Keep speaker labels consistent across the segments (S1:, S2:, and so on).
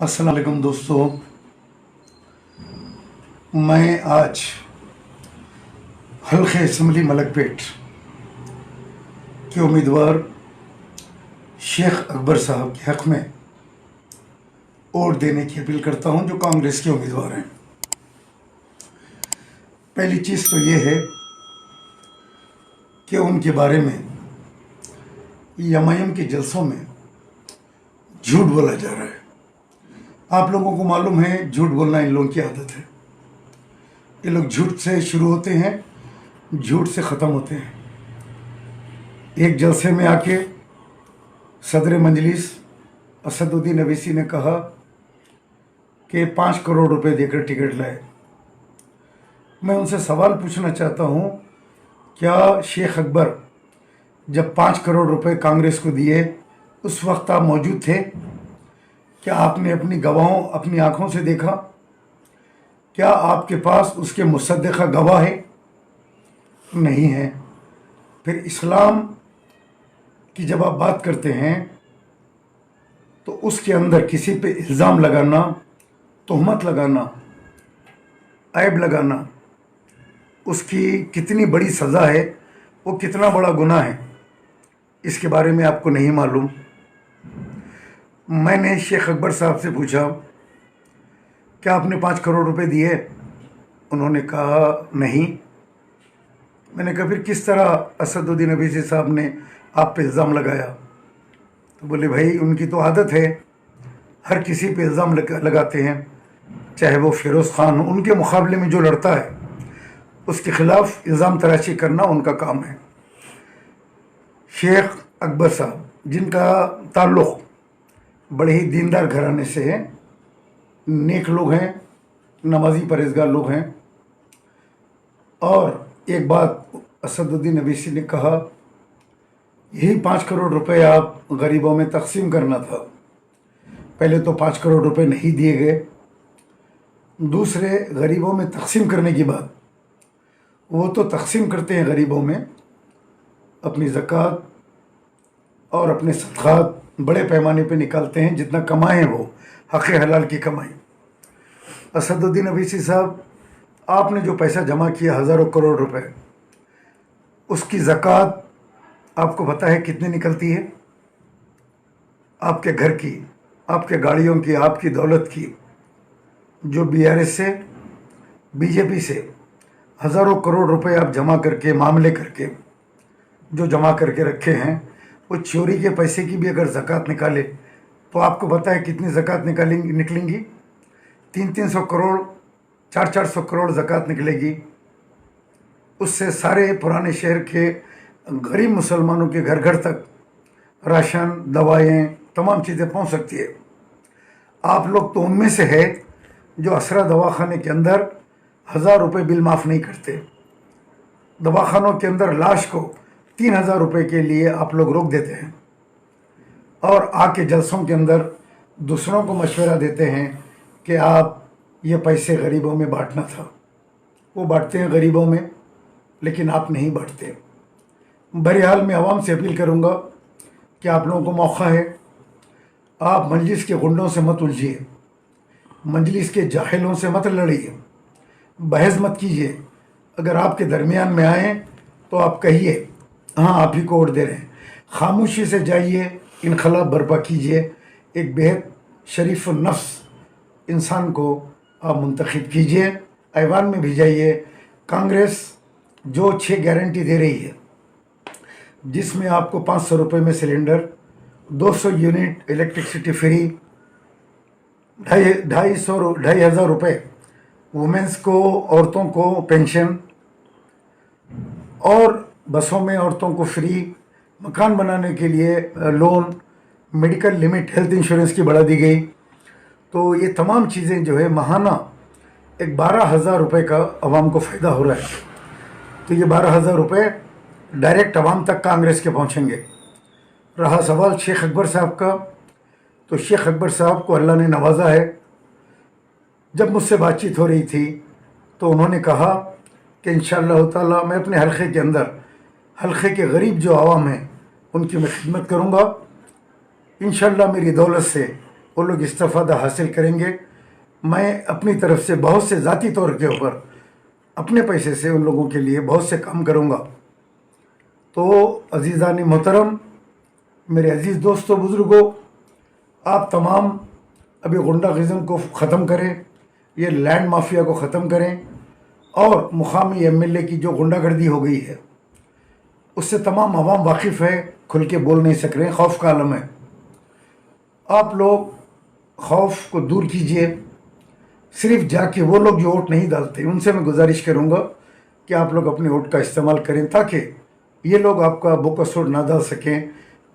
S1: अस्सलाम वालेकुम दोस्तों, मैं आज हल्के असम्बली मलकपेट के उम्मीदवार शेख अकबर साहब के हक़ में वोट देने की अपील करता हूं, जो कांग्रेस के उम्मीदवार हैं। पहली चीज़ तो ये है कि उनके बारे में एमआईएम के जलसों में झूठ बोला जा रहा है। आप लोगों को मालूम है, झूठ बोलना इन लोगों की आदत है। ये लोग झूठ से शुरू होते हैं, झूठ से ख़त्म होते हैं। एक जलसे में आके सदर मजलिस असदुद्दीन अवैसी ने कहा कि 5 करोड़ रुपए देकर टिकट लाए। मैं उनसे सवाल पूछना चाहता हूँ, क्या शेख अकबर जब 5 करोड़ रुपए कांग्रेस को दिए उस वक्त आप मौजूद थे? क्या आपने अपनी आंखों से देखा? क्या आपके पास उसके मुसद्दिक़ा गवाह है? नहीं है। फिर इस्लाम की जब आप बात करते हैं तो उसके अंदर किसी पे इल्ज़ाम लगाना, तोहमत लगाना, ऐब लगाना, उसकी कितनी बड़ी सज़ा है, वो कितना बड़ा गुनाह है, इसके बारे में आपको नहीं मालूम। मैंने शेख अकबर साहब से पूछा, क्या आपने 5 करोड़ रुपए दिए? उन्होंने कहा नहीं। मैंने कहा फिर किस तरह असदुद्दीन अवैसी साहब ने आप पे इल्ज़ाम लगाया? तो बोले भाई उनकी तो आदत है, हर किसी पे इल्ज़ाम लगाते हैं, चाहे वो फिरोज़ खान हो, उनके मुकाबले में जो लड़ता है उसके ख़िलाफ़ इल्ज़ाम तराशी करना उनका काम है। शेख अकबर साहब जिनका ताल्लुक़ बड़े ही दीनदार घराने से है, नेक लोग हैं, नमाजी परहेज़गार लोग हैं। और एक बात असदुद्दीन अवैसी ने कहा, यही 5 करोड़ रुपए आप गरीबों में तकसीम करना था। पहले तो 5 करोड़ रुपए नहीं दिए गए, दूसरे गरीबों में तकसीम करने की बात, वो तो तकसीम करते हैं गरीबों में अपनी ज़कात और अपने सदक़ात बड़े पैमाने पे निकालते हैं, जितना कमाए हैं वो हक़ हलाल की कमाई। असदुद्दीन अवैसी साहब, आपने जो पैसा जमा किया हज़ारों करोड़ रुपए, उसकी ज़कात आपको पता है कितनी निकलती है? आपके घर की, आपके गाड़ियों की, आपकी दौलत की, जो बीआरएस से, बीजेपी से हज़ारों करोड़ रुपए आप जमा करके, मामले करके जो जमा करके रखे हैं, वो चोरी के पैसे की भी अगर ज़कात निकाले तो आपको पता है कितनी ज़कात निकलेंगी? 300 करोड़, 400 करोड़ ज़कात निकलेगी। उससे सारे पुराने शहर के गरीब मुसलमानों के घर घर तक राशन, दवाएं, तमाम चीज़ें पहुंच सकती है। आप लोग तो उनमें से है जो असरा दवाखाने के अंदर 1000 रुपये बिल माफ़ नहीं करते। दवाखानों के अंदर लाश को 3000 रुपये के लिए आप लोग रोक देते हैं, और आके जलसों के अंदर दूसरों को मशवरा देते हैं कि आप ये पैसे गरीबों में बांटना था। वो बांटते हैं गरीबों में, लेकिन आप नहीं बांटते। बहरहाल मैं आवाम से अपील करूँगा कि आप लोगों को मौका है, आप मजलिस के गुंडों से मत उलझिए, मजलिस के जाहिलों से मत लड़िए, बहस मत कीजिए। अगर आपके दरमियान में आए तो आप कहिए हाँ आप ही को वोट दे रहे हैं। खामोशी से जाइए, इनखलाब बर्पा कीजिए, एक बेहद शरीफ नफ्स इंसान को आप मुंतखब कीजिए, ऐवान में भी जाइए। कांग्रेस जो 6 गारंटी दे रही है, जिसमें आपको 500 रुपये में सिलेंडर, 200 यूनिट इलेक्ट्रिसिटी फ्री, 2,500 रुपये वुमेंस को, औरतों को पेंशन, और बसों में औरतों को फ्री, मकान बनाने के लिए loan, medical limit, health insurance की बढ़ा दी गई। तो ये तमाम चीज़ें जो है माहाना एक 12,000 रुपये का आवाम को फ़ायदा हो रहा है। तो ये 12,000 रुपये डायरेक्ट आवाम तक कांग्रेस के पहुँचेंगे। रहा सवाल शेख अकबर साहब का, तो शेख अकबर साहब को अल्लाह ने नवाजा है। जब मुझसे बातचीत हो रही थी तो उन्होंने कहा कि इंशाअल्लाह ताला मैं अपने हल्के के अंदर, हल्के के गरीब जो आवाम हैं उनकी मैं खिदमत करूँगा। इंशाअल्लाह मेरी दौलत से وہ لوگ استفادہ حاصل کریں گے. میں اپنی طرف سے بہت سے ذاتی طور کے اوپر اپنے پیسے سے ان لوگوں کے لیے بہت سے کام کروں گا. تو عزیزان محترم، میرے عزیز دوستوں، بزرگوں، آپ تمام ابھی غنڈہ غزم کو ختم کریں، یہ لینڈ مافیا کو ختم کریں، اور مقامی ایم ایل اے کی جو غنڈہ گردی ہو گئی ہے اس سے تمام عوام واقف ہے، کھل کے بول نہیں سک رہے ہیں، خوف کا عالم ہے. آپ لوگ خوف کو دور کیجئے. صرف جا کے وہ لوگ جو ووٹ نہیں ڈالتے ان سے میں گزارش کروں گا کہ آپ لوگ اپنے ووٹ کا استعمال کریں تاکہ یہ لوگ آپ کا بوکس ووٹ نہ ڈال سکیں.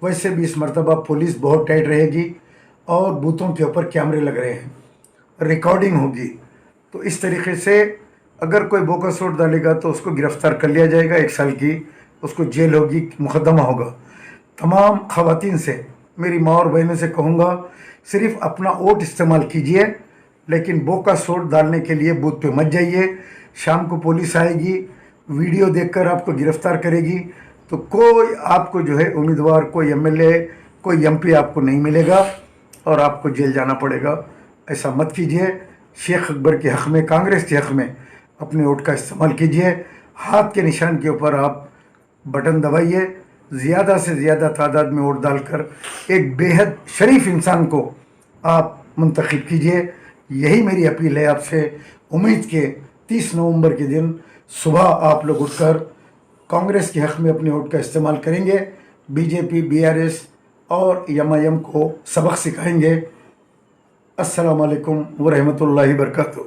S1: ویسے بھی اس مرتبہ پولیس بہت ٹائٹ رہے گی اور بوتھوں کے اوپر کیمرے لگ رہے ہیں، ریکارڈنگ ہوگی. تو اس طریقے سے اگر کوئی بوکس ووٹ ڈالے گا تو اس کو گرفتار کر لیا جائے گا، 1 سال کی اس کو جیل ہوگی، مقدمہ ہوگا. تمام خواتین سے، میری ماں اور بہنوں سے کہوں گا، صرف اپنا ووٹ استعمال کیجئے، لیکن بوکس ووٹ ڈالنے کے لیے بوتھ پہ مت جائیے. شام کو پولیس آئے گی، ویڈیو دیکھ کر آپ کو گرفتار کرے گی، تو کوئی آپ کو جو ہے امیدوار، کوئی ایم ایل اے، کوئی ایم پی آپ کو نہیں ملے گا اور آپ کو جیل جانا پڑے گا. ایسا مت کیجئے. شیخ اکبر کے حق میں، کانگریس کے حق میں اپنے ووٹ کا استعمال کیجئے. ہاتھ کے نشان کے اوپر آپ بٹن دبائیے، زیادہ سے زیادہ تعداد میں ووٹ ڈال کر ایک بے حد شریف انسان کو آپ منتخب کیجئے. یہی میری اپیل ہے آپ سے. امید کہ 30 نومبر کے دن صبح آپ لوگ اٹھ کر کانگریس کے حق میں اپنے ووٹ کا استعمال کریں گے، بی جے پی، BRS اور MIM کو سبق سکھائیں گے. السلام علیکم ورحمۃ اللہ وبرکاتہ.